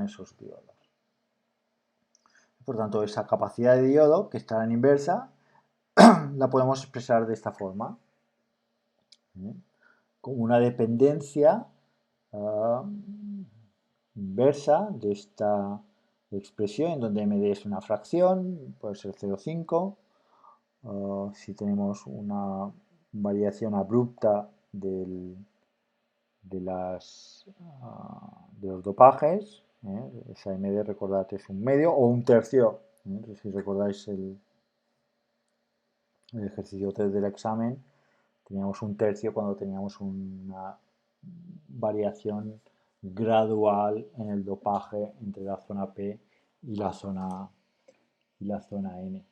circulan esos diodos. Por tanto, esa capacidad de diodo, que está en inversa, la podemos expresar de esta forma, como una dependencia inversa de esta expresión, en donde md es una fracción, puede ser 0,5. Si tenemos una variación abrupta de los dopajes, esa md, recordad, es un medio o un tercio. Si recordáis el ejercicio 3 del examen, teníamos un tercio cuando teníamos una variación gradual en el dopaje entre la zona P y la zona N.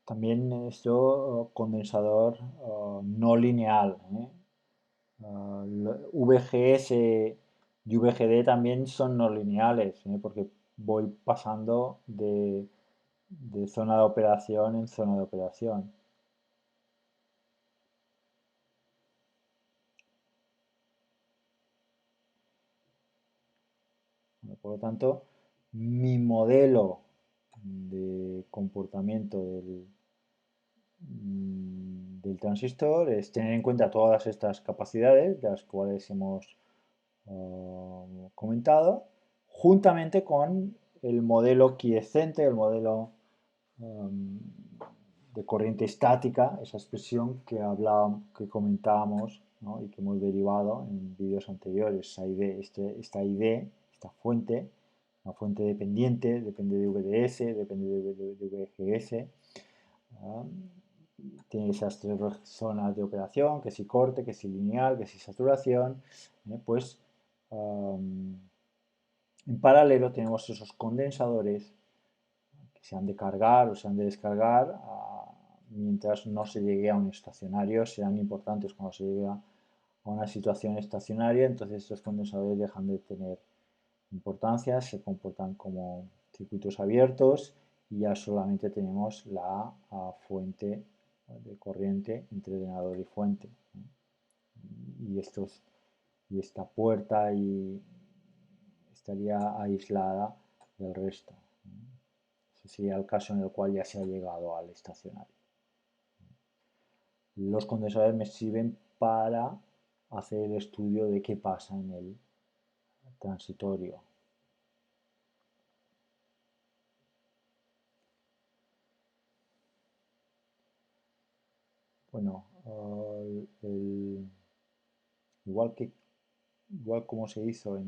También esto condensador no lineal. VGS y VGD también son no lineales, porque voy pasando de zona de operación en zona de operación. Por lo tanto, mi modelo de comportamiento del transistor es tener en cuenta todas estas capacidades, de las cuales hemos comentado, juntamente con el modelo quiescente, el modelo de corriente estática, esa expresión que comentábamos, ¿no? Y que hemos derivado en vídeos anteriores. Esta ID, esta fuente, una fuente dependiente, depende de VDS, depende de VGS. Tiene esas tres zonas de operación, que si corte, que si lineal, que si saturación. Pues en paralelo tenemos esos condensadores que se han de cargar o se han de descargar mientras no se llegue a un estacionario. Serán importantes cuando se llegue a una situación estacionaria, entonces estos condensadores dejan de tener importancia, se comportan como circuitos abiertos y ya solamente tenemos la fuente de corriente entre drenador y fuente. Y esta puerta estaría aislada del resto. Ese sería el caso en el cual ya se ha llegado al estacionario. Los condensadores me sirven para hacer el estudio de qué pasa en el transitorio. Bueno, igual como se hizo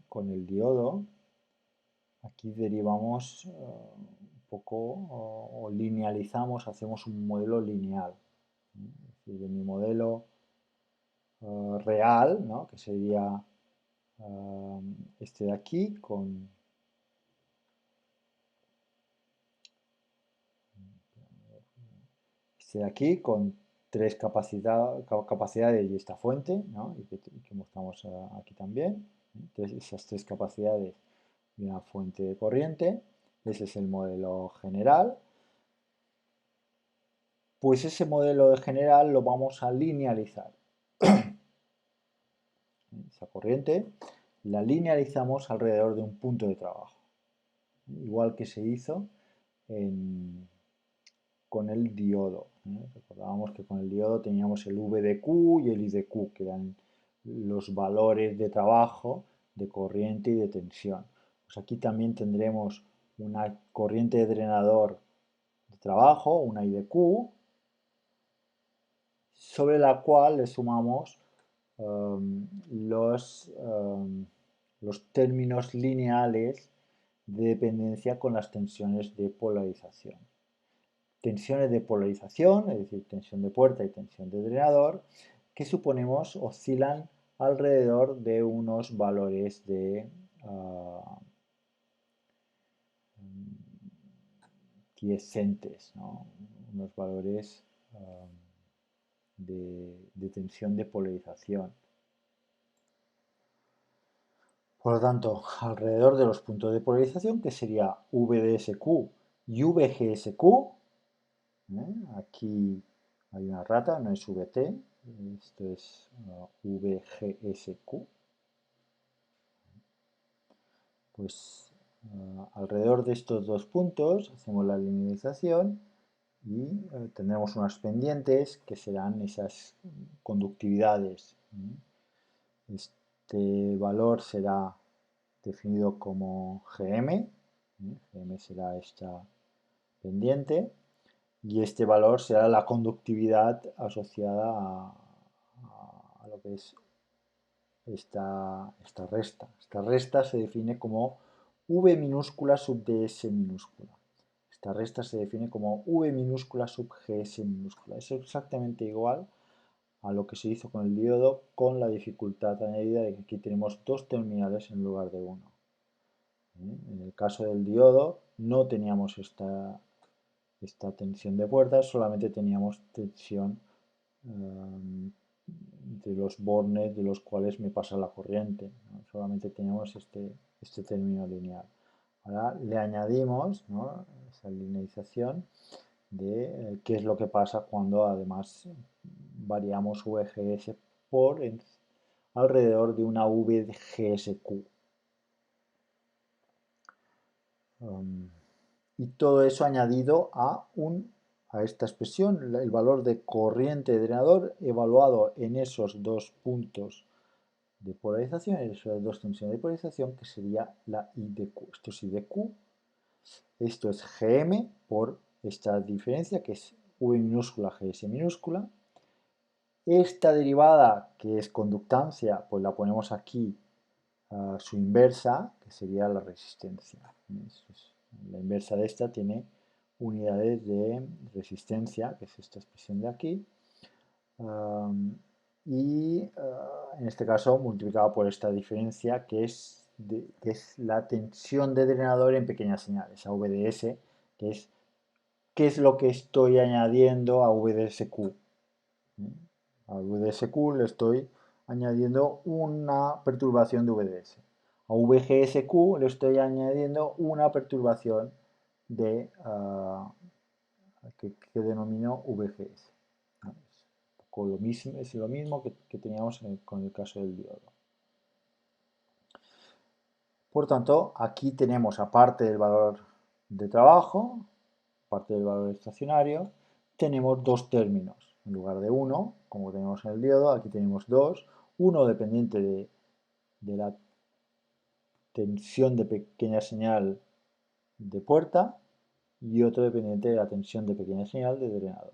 con el diodo, aquí derivamos un poco o linealizamos, hacemos un modelo lineal. Es decir, de mi modelo real, ¿no? Que sería este de aquí con tres capacidades y esta fuente, ¿no? y que mostramos aquí también. Entonces, esas tres capacidades y una fuente de corriente. Ese es el modelo general. Pues ese modelo general lo vamos a linealizar. Esa corriente la linealizamos alrededor de un punto de trabajo. Igual que se hizo con el diodo. Recordábamos que con el diodo teníamos el V de Q y el I de Q, que eran los valores de trabajo, de corriente y de tensión. Pues aquí también tendremos una corriente de drenador de trabajo, una I de Q, sobre la cual le sumamos los términos lineales de dependencia con las tensiones de polarización. Tensiones de polarización, es decir, tensión de puerta y tensión de drenador, que suponemos oscilan alrededor de unos valores de quiescentes, ¿no? Unos valores de tensión de polarización. Por lo tanto, alrededor de los puntos de polarización, que sería VDSQ y VGSQ, aquí hay una rata, no es VT, esto es VGSQ, pues alrededor de estos dos puntos hacemos la linealización y tendremos unas pendientes que serán esas conductividades. Este valor será definido como GM, GM será esta pendiente, y este valor será la conductividad asociada a lo que es esta resta. Esta resta se define como V minúscula sub ds minúscula. Esta resta se define como V minúscula sub gs minúscula. Es exactamente igual a lo que se hizo con el diodo, con la dificultad añadida de que aquí tenemos dos terminales en lugar de uno. En el caso del diodo no teníamos esta tensión de puertas, solamente teníamos tensión de los bornes de los cuales me pasa la corriente, ¿no? Solamente teníamos este término lineal. Ahora le añadimos, ¿no?, esa linealización de qué es lo que pasa cuando además variamos VGS por alrededor de una VGSQ. Y todo eso añadido a esta expresión, el valor de corriente de drenador evaluado en esos dos puntos de polarización, en esas dos tensiones de polarización, que sería la I de Q. Esto es I de Q, esto es GM por esta diferencia, que es V minúscula GS minúscula. Esta derivada, que es conductancia, pues la ponemos aquí a su inversa, que sería la resistencia. La inversa de esta tiene unidades de resistencia, que es esta expresión de aquí, y en este caso multiplicado por esta diferencia, que es la tensión de drenador en pequeñas señales, a VDS, que es qué es lo que estoy añadiendo a VDSQ. A VDSQ le estoy añadiendo una perturbación de VDS. A VGSQ le estoy añadiendo una perturbación de, que denomino VGS. Es lo mismo que teníamos con el caso del diodo. Por tanto, aquí tenemos, aparte del valor de trabajo, aparte del valor estacionario, tenemos dos términos. En lugar de uno, como tenemos en el diodo, aquí tenemos dos. Uno dependiente de la tensión de pequeña señal de puerta y otro dependiente de la tensión de pequeña señal de drenador.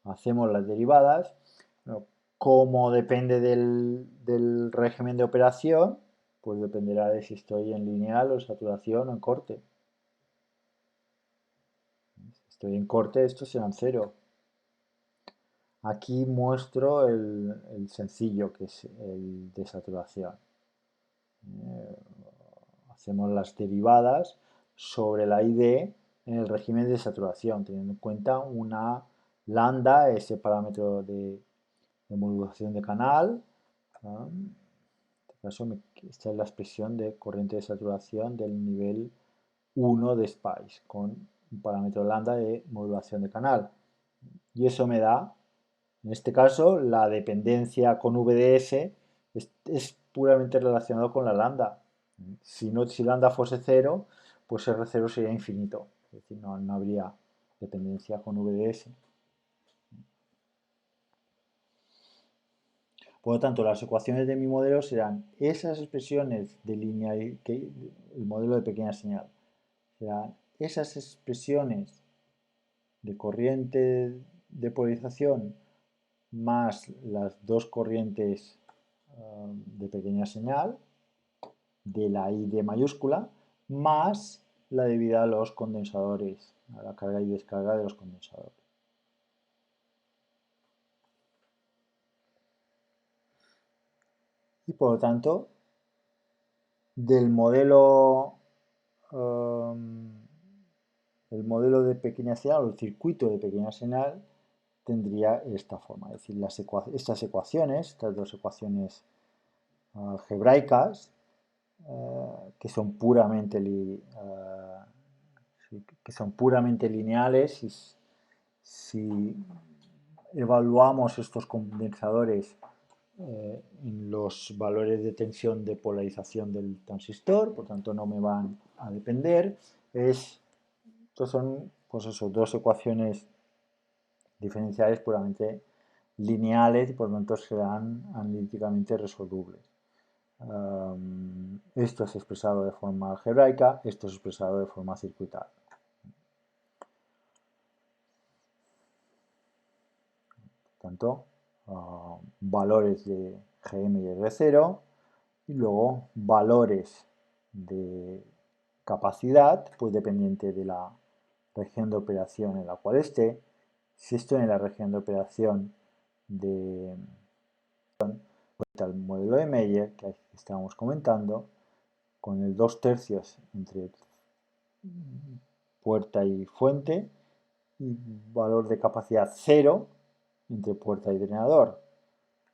Hacemos las derivadas. Bueno, como depende del régimen de operación, pues dependerá de si estoy en lineal o en saturación o en corte. Si estoy en corte, estos serán 0. Aquí muestro el sencillo, que es el de saturación. Hacemos las derivadas sobre la ID en el régimen de saturación, teniendo en cuenta una lambda, ese parámetro de modulación de canal. En este caso, esta es la expresión de corriente de saturación del nivel 1 de SPICE, con un parámetro lambda de modulación de canal. Y eso me da, en este caso, la dependencia con VDS es puramente relacionado con la lambda. Si lambda fuese 0, pues R0 sería infinito. Es decir, no habría dependencia con VDS. Por lo tanto, las ecuaciones de mi modelo serán esas expresiones de lineal, el modelo de pequeña señal, serán esas expresiones de corriente de polarización más las dos corrientes de pequeña señal de la I de mayúscula, más la debida a los condensadores, a la carga y descarga de los condensadores. Y por lo tanto, del modelo, el modelo de pequeña señal o el circuito de pequeña señal tendría esta forma, es decir, estas ecuaciones, estas dos ecuaciones algebraicas, que son puramente lineales, si evaluamos estos condensadores en los valores de tensión de polarización del transistor, por tanto no me van a depender. Estos son, pues eso, dos ecuaciones diferenciales puramente lineales y por lo tanto serán analíticamente resolubles. Esto es expresado de forma algebraica, esto es expresado de forma circuital. Por tanto, valores de Gm y R0 y luego valores de capacidad, pues dependiente de la región de operación en la cual esté. Si estoy en la región de operación de el modelo de Meyer que estábamos comentando, con el 2/3 entre puerta y fuente y valor de capacidad 0 entre puerta y drenador.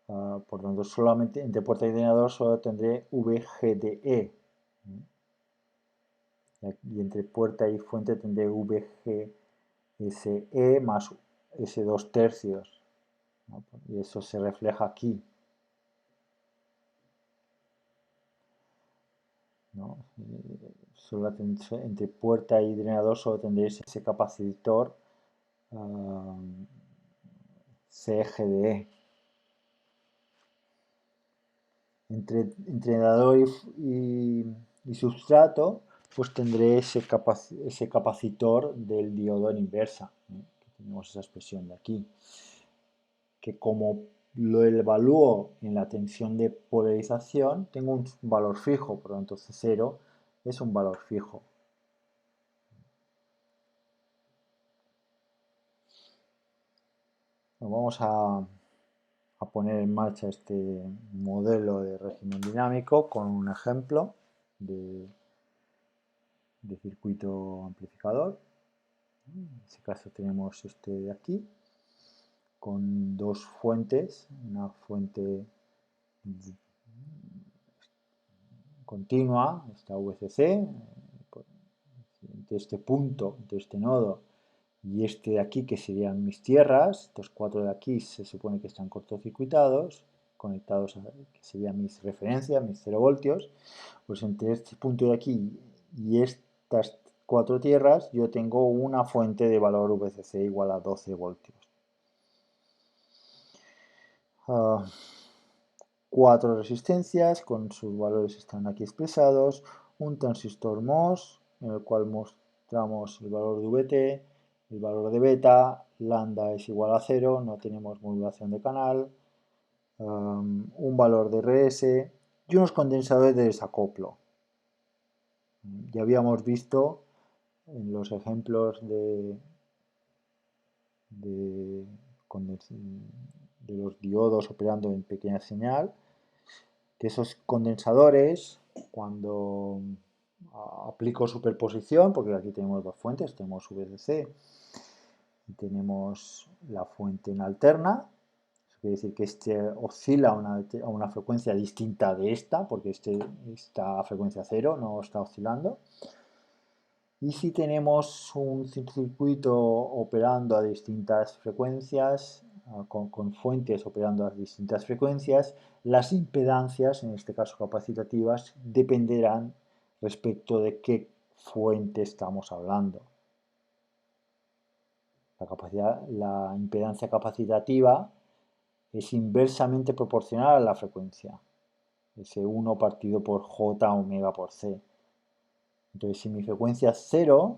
Por tanto, solamente entre puerta y drenador solo tendré VGDE. Y entre puerta y fuente tendré VGSE más S2/3. ¿no? Y eso se refleja aquí. ¿no? Solo entre puerta y drenador solo tendré ese capacitor CGDE. Entre drenador y sustrato, pues tendré ese capacitor del diodo en inversa. Que tenemos esa expresión de aquí. Que como lo evalúo en la tensión de polarización, tengo un valor fijo, por lo tanto C0 es un valor fijo. Vamos a poner en marcha este modelo de régimen dinámico con un ejemplo de circuito amplificador. En este caso tenemos este de aquí, con dos fuentes, una fuente continua, esta VCC, de este punto, de este nodo, y este de aquí que serían mis tierras, estos cuatro de aquí se supone que están cortocircuitados, conectados a que serían mis referencias, mis 0 voltios, pues entre este punto de aquí y estas cuatro tierras yo tengo una fuente de valor VCC igual a 12 voltios. Cuatro resistencias con sus valores están aquí expresados, un transistor MOS en el cual mostramos el valor de VT, el valor de beta, lambda es igual a 0, no tenemos modulación de canal, un valor de RS y unos condensadores de desacoplo. Ya habíamos visto en los ejemplos de los diodos operando en pequeña señal, que esos condensadores, cuando aplico superposición, porque aquí tenemos dos fuentes, tenemos VCC y tenemos la fuente en alterna, eso quiere decir que este oscila a una frecuencia distinta de esta, porque esta frecuencia 0 no está oscilando. Y si tenemos un circuito operando a distintas frecuencias, con fuentes operando a distintas frecuencias, las impedancias, en este caso capacitativas, dependerán respecto de qué fuente estamos hablando. La impedancia capacitativa es inversamente proporcional a la frecuencia, S1 partido por J omega por C. Entonces, si mi frecuencia es 0,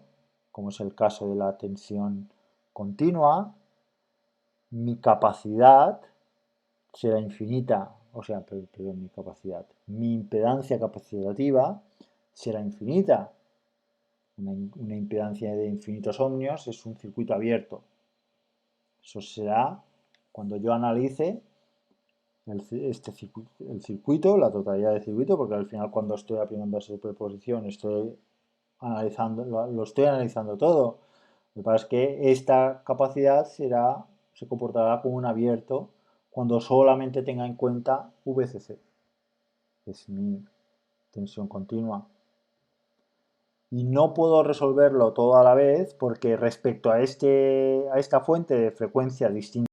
como es el caso de la tensión continua, mi capacidad será infinita, mi impedancia capacitativa será infinita. Una impedancia de infinitos ohmios es un circuito abierto. Eso será cuando yo analice el circuito, la totalidad del circuito, porque al final cuando estoy aplicando esa superposición lo estoy analizando todo. Lo que pasa es que esta capacidad se comportará como un abierto cuando solamente tenga en cuenta VCC, que es mi tensión continua. Y no puedo resolverlo todo a la vez porque respecto a esta fuente de frecuencia distinta